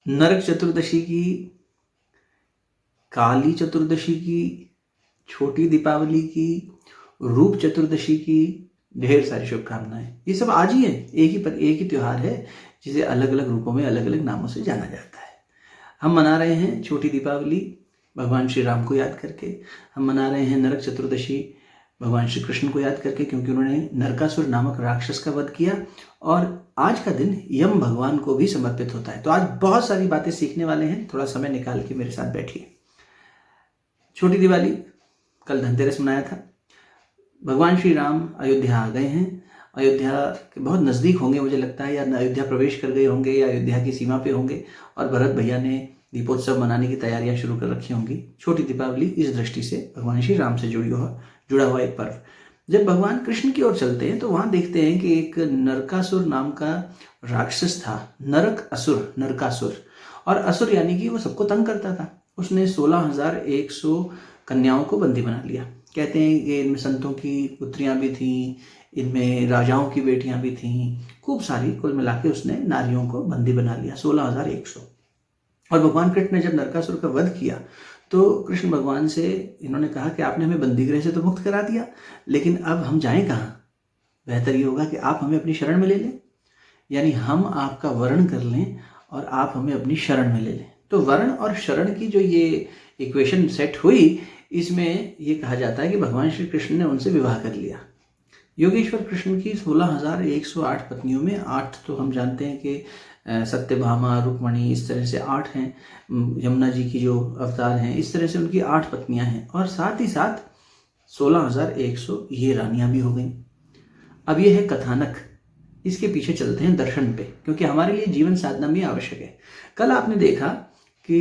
नरक चतुर्दशी की, काली चतुर्दशी की, छोटी दीपावली की, रूप चतुर्दशी की ढेर सारी शुभकामनाएं। ये सब आज ही है, एक ही त्योहार है जिसे अलग अलग रूपों में अलग अलग नामों से जाना जाता है। हम मना रहे हैं छोटी दीपावली भगवान श्री राम को याद करके, हम मना रहे हैं नरक चतुर्दशी भगवान श्री कृष्ण को याद करके, क्योंकि उन्होंने नरकासुर नामक राक्षस का वध किया। और आज का दिन यम भगवान को भी समर्पित होता है। तो आज बहुत सारी बातें सीखने वाले हैं, थोड़ा समय निकाल के मेरे साथ बैठिए। छोटी दिवाली, कल धनतेरस मनाया था। भगवान श्री राम अयोध्या आ गए हैं। अयोध्या के बहुत नज़दीक होंगे मुझे लगता है, या अयोध्या प्रवेश कर गए होंगे या अयोध्या की सीमा पे होंगे, और भरत भैया ने दीपोत्सव मनाने की तैयारियां शुरू कर रखी होंगी। छोटी दीपावली इस दृष्टि से भगवान श्री राम से जुड़ा हुआ एक पर्व। जब भगवान कृष्ण की ओर चलते हैं तो वहां देखते हैं कि एक नरकासुर नाम का राक्षस था। नरक असुर, नरकासुर, और असुर यानी कि वो सबको तंग करता था। उसने 16,100 कन्याओं को बंदी बना लिया। कहते हैं कि इनमें संतों की पुत्रियां भी थीं, इनमें राजाओं की बेटियां भी थीं, खूब सारी, कुल मिला के उसने नारियों को बंदी बना लिया 16,100। और भगवान कृष्ण ने जब नरकासुर का वध किया तो कृष्ण भगवान से इन्होंने कहा कि आपने हमें बंदीगृह से तो मुक्त करा दिया, लेकिन अब हम जाएं कहाँ? बेहतर ये होगा कि आप हमें अपनी शरण में ले लें, यानी हम आपका वर्ण कर लें और आप हमें अपनी शरण में ले लें। तो वर्ण और शरण की जो ये इक्वेशन सेट हुई, इसमें ये कहा जाता है कि भगवान श्री कृष्ण ने उनसे विवाह कर लिया। योगेश्वर कृष्ण की 16,108 पत्नियों में 8 तो हम जानते हैं कि सत्यभामा, रुक्मणी, इस तरह से 8 हैं। यमुना जी की जो अवतार हैं, इस तरह से उनकी 8 पत्नियां हैं, और साथ ही साथ 16,100 ये रानियां भी हो गई। अब ये है कथानक, इसके पीछे चलते हैं दर्शन पे, क्योंकि हमारे लिए जीवन साधना भी आवश्यक है। कल आपने देखा कि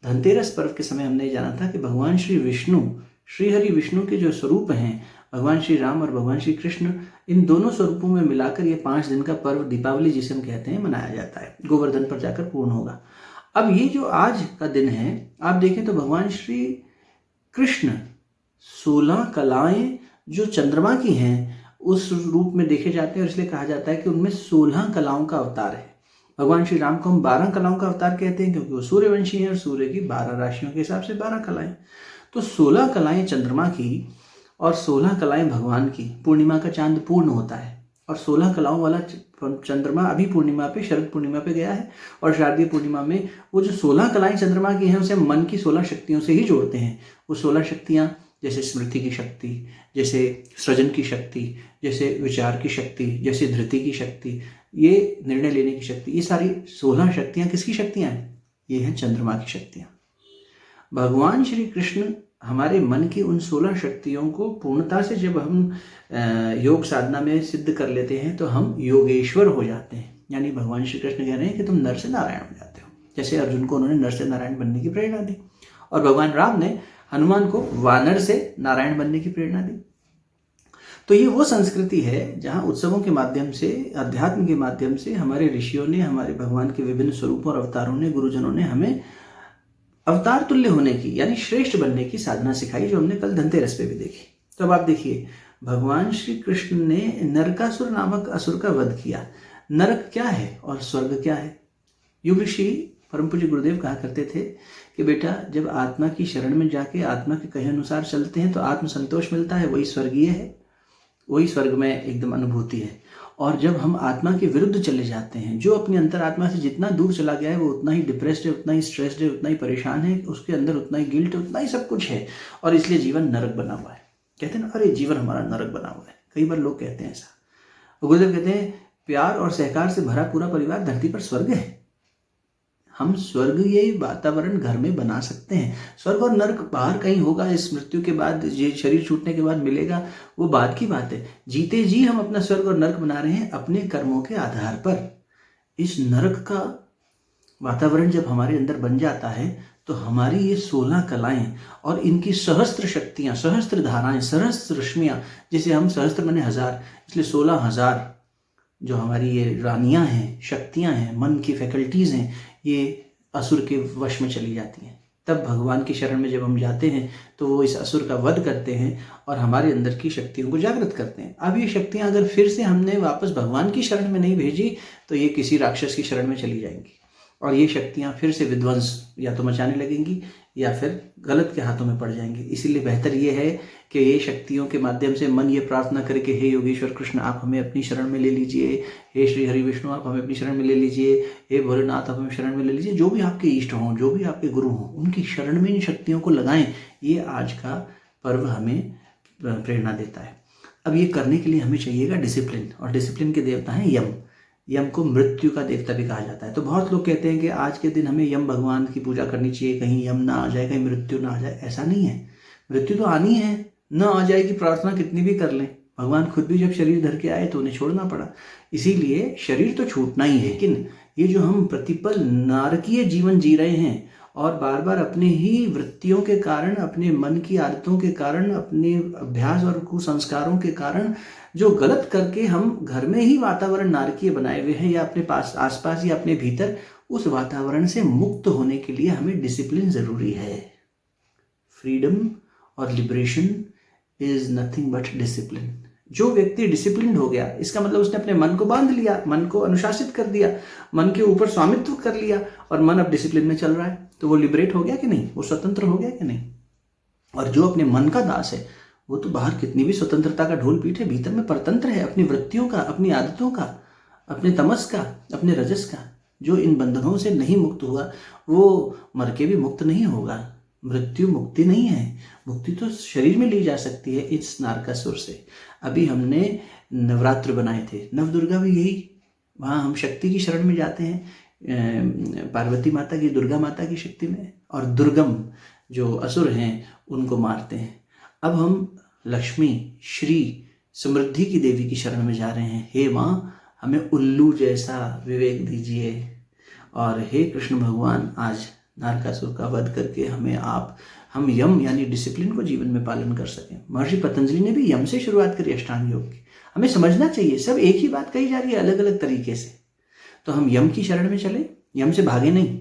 धनतेरस पर्व के समय हमने जाना था कि भगवान श्री विष्णु, श्रीहरि विष्णु के जो स्वरूप हैं, भगवान श्री राम और भगवान श्री कृष्ण, इन दोनों स्वरूपों में मिलाकर ये 5 दिन का पर्व दीपावली जिसे हम कहते हैं मनाया जाता है। गोवर्धन पर जाकर पूर्ण होगा। अब ये जो आज का दिन है, आप देखें तो भगवान श्री कृष्ण 16 कलाएं जो चंद्रमा की हैं उस रूप में देखे जाते हैं, और इसलिए कहा जाता है कि उनमें 16 कलाओं का अवतार है। भगवान श्री राम को हम 12 कलाओं का अवतार कहते हैं, क्योंकि वो सूर्यवंशी हैं और सूर्य की 12 राशियों के हिसाब से 12 कलाएं। तो 16 कलाएं चंद्रमा की और 16 कलाएं भगवान की। पूर्णिमा का चांद पूर्ण होता है, और 16 कलाओं वाला चंद्रमा अभी पूर्णिमा पे, शरद पूर्णिमा पे गया है, और शारदीय पूर्णिमा में वो जो 16 कलाएं चंद्रमा की हैं उसे मन की 16 शक्तियों से ही जोड़ते हैं। वो 16 शक्तियां, जैसे स्मृति की शक्ति, जैसे सृजन की शक्ति, जैसे विचार की शक्ति, जैसे धृति की शक्ति, ये निर्णय लेने की शक्ति, ये सारी 16 शक्तियां किसकी शक्तियां हैं? ये हैं चंद्रमा की शक्तियां। भगवान श्री कृष्ण हमारे मन की उन 16 शक्तियों को पूर्णता से जब हम योग साधना में सिद्ध कर लेते हैं तो हम योगेश्वर हो जाते हैं। यानी भगवान श्री कृष्ण कह रहे हैं कि तुम नर से नारायण हो जाते हो। जैसे अर्जुन को उन्होंने नर से नारायण बनने की प्रेरणा दी, और भगवान राम ने हनुमान को वानर से नारायण बनने की प्रेरणा दी। तो ये वो संस्कृति है जहाँ उत्सवों के माध्यम से, अध्यात्म के माध्यम से हमारे ऋषियों ने, हमारे भगवान के विभिन्न स्वरूपों और अवतारों ने, गुरुजनों ने हमें अवतार तुल्य होने की, यानी श्रेष्ठ बनने की साधना सिखाई, जो हमने कल धनतेरस पे भी देखी। तो अब आप देखिए, भगवान श्री कृष्ण ने नरकासुर नामक असुर का वध किया। नरक क्या है और स्वर्ग क्या है? युग ऋषि परम पूज्य गुरुदेव कहा करते थे कि बेटा, जब आत्मा की शरण में जाके आत्मा के कहे अनुसार चलते हैं तो आत्म संतोष मिलता है, वही स्वर्गीय है, वही स्वर्ग में एकदम अनुभूति है। और जब हम आत्मा के विरुद्ध चले जाते हैं, जो अपनी अंतरात्मा से जितना दूर चला गया है वो उतना ही डिप्रेस्ड है, उतना ही स्ट्रेस्ड है, उतना ही परेशान है, उसके अंदर उतना ही गिल्ट है, उतना ही सब कुछ है, और इसलिए जीवन नरक बना हुआ है। कहते हैं ना, अरे जीवन हमारा नरक बना हुआ है। कई बार लोग कहते हैं ऐसा। गुरुदेव कहते हैं, प्यार और सहकार से भरा पूरा परिवार धरती पर स्वर्ग है। हम स्वर्ग ये वातावरण घर में बना सकते हैं। स्वर्ग और नर्क बाहर कहीं होगा, इस मृत्यु के बाद, ये शरीर छूटने के बाद मिलेगा, वो बाद की बात है। जीते जी हम अपना स्वर्ग और नर्क बना रहे हैं अपने कर्मों के आधार पर। इस नरक का वातावरण जब हमारे अंदर बन जाता है तो हमारी ये 16 कलाएं और इनकी सहस्त्र शक्तियां, सहस्त्र धाराएं, सहस्त्र रश्मियां, जिसे हम सहस्त्र माने 1000, इसलिए 16,000 जो हमारी ये रानियां हैं, शक्तियां हैं, मन की फैकल्टीज हैं, ये असुर के वश में चली जाती हैं। तब भगवान की शरण में जब हम जाते हैं तो वो इस असुर का वध करते हैं और हमारे अंदर की शक्तियों को जागृत करते हैं। अब ये शक्तियां अगर फिर से हमने वापस भगवान की शरण में नहीं भेजी तो ये किसी राक्षस की शरण में चली जाएंगी, और ये शक्तियाँ फिर से विध्वंस या तो मचाने लगेंगी या फिर गलत के हाथों में पड़ जाएंगी। इसीलिए बेहतर ये है कि ये शक्तियों के माध्यम से मन ये प्रार्थना करे कि हे योगेश्वर कृष्ण आप हमें अपनी शरण में ले लीजिए, हे श्री हरि विष्णु आप हमें अपनी शरण में ले लीजिए, हे भोलेनाथ आप हमें शरण में ले लीजिए। जो भी आपके इष्ट हों, जो भी आपके गुरु हों, उनकी शरण में इन शक्तियों को लगाएं। ये आज का पर्व हमें प्रेरणा देता है। अब ये करने के लिए हमें चाहिएगा डिसिप्लिन, और डिसिप्लिन के देवता हैं यम। यम को मृत्यु का देवता भी कहा जाता है। तो बहुत लोग कहते हैं कि आज के दिन हमें यम भगवान की पूजा करनी चाहिए, कहीं यम ना आ जाए, कहीं मृत्यु ना आ जाए। ऐसा नहीं है, मृत्यु तो आनी है, ना आ जाएगी प्रार्थना कितनी भी कर लें। भगवान खुद भी जब शरीर धर के आए तो उन्हें छोड़ना पड़ा, इसीलिए शरीर तो छूटना ही है। लेकिन ये जो हम प्रतिपल नारकीय जीवन जी रहे हैं और बार बार अपने ही वृत्तियों के कारण, अपने मन की आदतों के कारण, अपने अभ्यास और कुसंस्कारों के कारण जो गलत करके हम घर में ही वातावरण नारकीय बनाए हुए हैं या अपने पास आसपास या अपने भीतर, उस वातावरण से मुक्त होने के लिए हमें डिसिप्लिन जरूरी है। फ्रीडम और liberation is nothing but discipline. जो व्यक्ति डिसिप्लिन हो गया, इसका मतलब उसने अपने मन को बांध लिया, मन को अनुशासित कर दिया, मन के ऊपर स्वामित्व कर लिया और मन अब डिसिप्लिन में चल रहा है, तो वो लिबरेट हो गया कि नहीं, वो स्वतंत्र हो गया कि नहीं। और जो अपने मन का दास है वो तो बाहर कितनी भी स्वतंत्रता का ढोल पीटे, भीतर में परतंत्र है, अपनी वृत्तियों का, अपनी आदतों का, अपने तमस का, अपने रजस का। जो इन बंधनों से नहीं मुक्त हुआ वो मर के भी मुक्त नहीं होगा। मृत्यु मुक्ति नहीं है, मुक्ति तो शरीर में ली जा सकती है इस नारकासुर से। अभी हमने नवरात्र बनाए थे, नवदुर्गा भी यही, वहाँ हम शक्ति की शरण में जाते हैं, पार्वती माता की, दुर्गा माता की शक्ति में, और दुर्गम जो असुर हैं उनको मारते हैं। अब हम लक्ष्मी, श्री, समृद्धि की देवी की शरण में जा रहे हैं। हे माँ हमें उल्लू जैसा विवेक दीजिए, और हे कृष्ण भगवान आज नारकासुर का वध करके हम यम यानी डिसिप्लिन को जीवन में पालन कर सकें। महर्षि पतंजलि ने भी यम से शुरुआत करी अष्टांग योग की। हमें समझना चाहिए, सब एक ही बात कही जा रही है अलग अलग तरीके से। तो हम यम की शरण में चले, यम से भागे नहीं।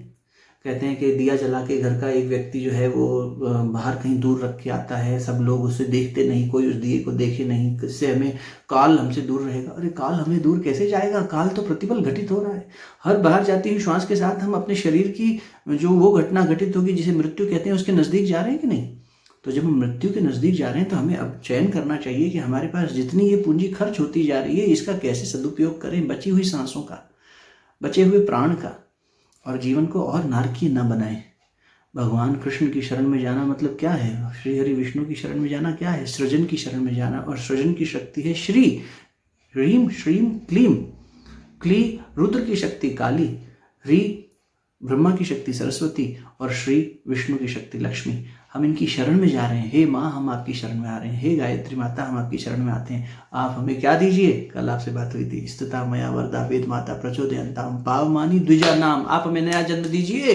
कहते हैं कि दिया जला के घर का एक व्यक्ति जो है वो बाहर कहीं दूर रख के आता है, सब लोग उसे देखते नहीं, कोई उस दिए को देखे नहीं, इससे हमें काल हमसे दूर रहेगा। अरे काल हमें दूर कैसे जाएगा, काल तो प्रतिपल घटित हो रहा है। हर बाहर जाती हुई श्वास के साथ हम अपने शरीर की जो वो घटना घटित होगी जिसे मृत्यु कहते हैं, उसके नज़दीक जा रहे हैं कि नहीं। तो जब हम मृत्यु के नज़दीक जा रहे हैं तो हमें अब चयन करना चाहिए कि हमारे पास जितनी ये पूंजी खर्च होती जा रही है इसका कैसे सदुपयोग करें, बची हुई सांसों का, बचे हुए प्राण का, और जीवन को और नारकीय न बनाएं। भगवान कृष्ण की शरण में जाना मतलब क्या है, श्री हरि विष्णु की शरण में जाना क्या है, सृजन की शरण में जाना। और सृजन की शक्ति है श्री, ह्रीम श्रीम क्लीम। क्ली रुद्र की शक्ति काली, ह्री ब्रह्मा की शक्ति सरस्वती, और श्री विष्णु की शक्ति लक्ष्मी। हम इनकी शरण में जा रहे हैं। हे माँ हम आपकी शरण में आ रहे हैं, हे गायत्री माता हम आपकी शरण में आते हैं। आप हमें क्या दीजिए, कल आपसे बात हुई थी, स्तुता मया वरदा वेद माता प्रचोदयंताम पावमानी द्विजा नाम। आप हमें नया जन्म दीजिए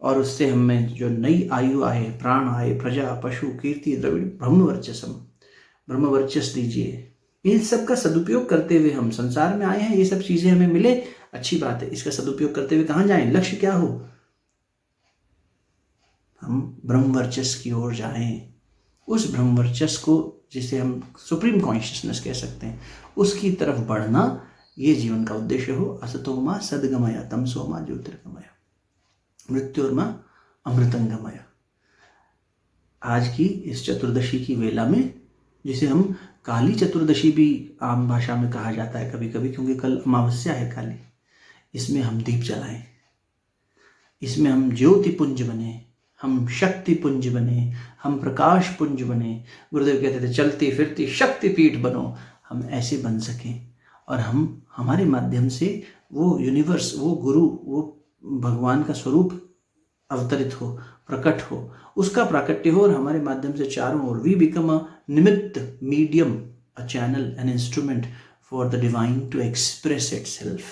और उससे हमें जो नई आयु आए, प्राण आए, प्रजा पशु कीर्ति द्रविड़ ब्रह्मवर्चसम, ब्रह्मवर्चस दीजिए। इन सब का सदुपयोग करते हुए हम संसार में आए हैं, ये सब चीजें हमें मिले, अच्छी बात है। इसका सदुपयोग करते हुए कहाँ जाएं, लक्ष्य क्या हो, हम ब्रह्मवर्चस की ओर जाएं। उस ब्रह्मवर्चस को जिसे हम सुप्रीम कॉन्शियसनेस कह सकते हैं, उसकी तरफ बढ़ना ये जीवन का उद्देश्य हो। असतो मा सद्गमय तमसो मा ज्योतिर्गमय मृत्योर्मा अमृतंगमय। आज की इस चतुर्दशी की वेला में, जिसे हम काली चतुर्दशी भी आम भाषा में कहा जाता है कभी कभी, क्योंकि कल अमावस्या है काली, इसमें हम दीप जलाएं, इसमें हम ज्योति पुंज बने, हम शक्ति पुंज बने, हम प्रकाश पुंज बने। गुरुदेव कहते थे चलती फिरती शक्ति पीठ बनो। हम ऐसे बन सकें और हम हमारे माध्यम से वो यूनिवर्स, वो गुरु, वो भगवान का स्वरूप अवतरित हो, प्रकट हो, उसका प्राकट्य हो, और हमारे माध्यम से चारों ओर we become a nimitta, medium, a channel, an instrument for the divine to express itself.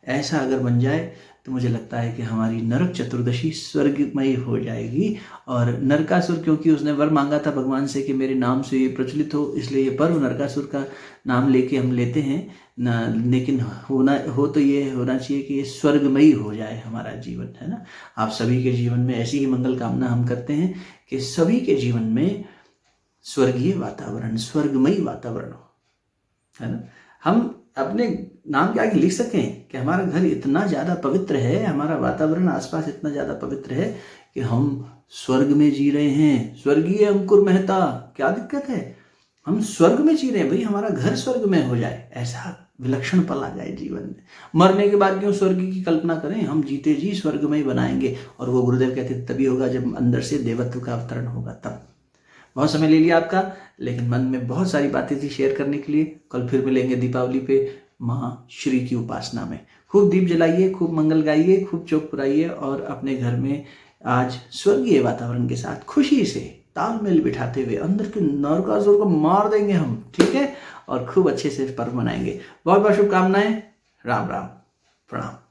ऐसा अगर बन जाए तो मुझे लगता है कि हमारी नरक चतुर्दशी स्वर्गमयी हो जाएगी। और नरकासुर, क्योंकि उसने वर मांगा था भगवान से कि मेरे नाम से ये प्रचलित हो, इसलिए ये पर्व नरकासुर का नाम लेके हम लेते हैं न, लेकिन तो ये होना चाहिए कि ये स्वर्गमयी हो जाए हमारा जीवन, है ना। आप सभी के जीवन में ऐसी ही मंगल कामना हम करते हैं कि सभी के जीवन में स्वर्गीय वातावरण, स्वर्गमयी वातावरण हो, है ना। हम अपने नाम के आगे लिख सकें कि हमारा घर इतना ज़्यादा पवित्र है, हमारा वातावरण आसपास इतना ज़्यादा पवित्र है कि हम स्वर्ग में जी रहे हैं। स्वर्गीय अंकुर मेहता, क्या दिक्कत है? हम स्वर्ग में जी रहे हैं भाई, हमारा घर स्वर्ग में हो जाए, ऐसा विलक्षण पल आ जाए जीवन में। मरने के बाद क्यों स्वर्ग की कल्पना करें, हम जीते जी स्वर्ग में ही बनाएंगे। और वो गुरुदेव कहते तभी होगा जब अंदर से देवत्व का अवतरण होगा तब। बहुत समय ले लिया आपका, लेकिन मन में बहुत सारी बातें थी शेयर करने के लिए। कल फिर मिलेंगे दीपावली पे माँ श्री की उपासना में। खूब दीप जलाइए, खूब मंगल गाइए, खूब चौक पुराइए और अपने घर में आज स्वर्गीय वातावरण के साथ खुशी से तालमेल बिठाते हुए अंदर के नरकासुर को मार देंगे हम, ठीक है, और खूब अच्छे से पर्व मनाएंगे। बहुत बहुत शुभकामनाएं। राम राम, प्रणाम।